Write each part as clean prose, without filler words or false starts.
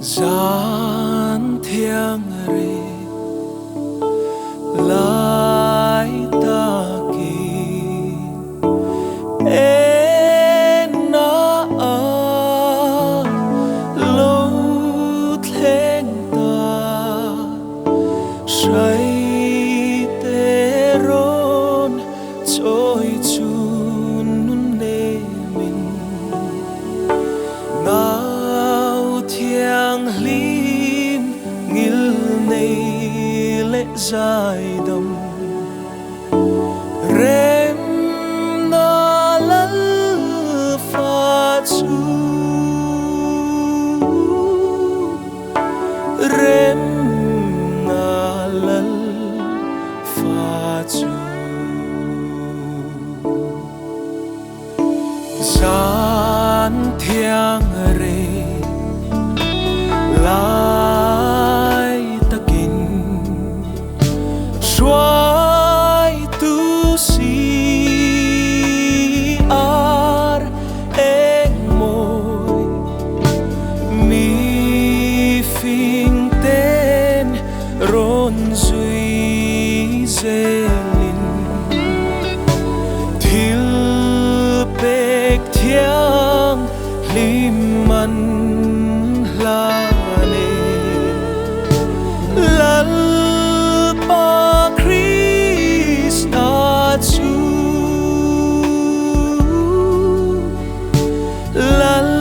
gian thiêng rì lại ta kỳ em na lâu thèn ta say tê rôn trôi chun nun nê mình ngao thiêng lim ngil này lệ dài đầm rem na lal pha chu rem na lal pha chu gian thiêng rê lại ta kinh xoay tu si ar em môi mi phình tên rôn duy zelin thil bek thiang liman la lal pa Krista chu lal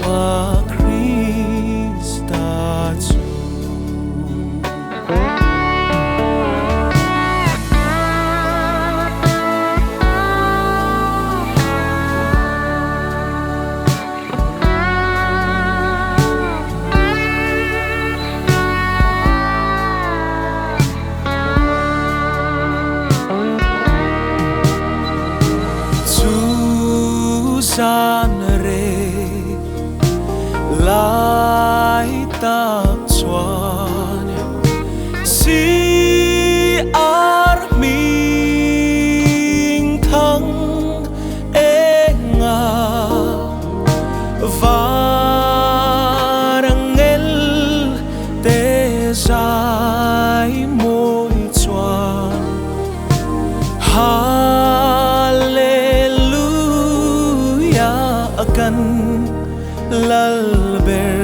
pa Krista chu san rê lại tập chuan si ar mình thăng e nga và đang ngel te dài môi chuan kan lal ber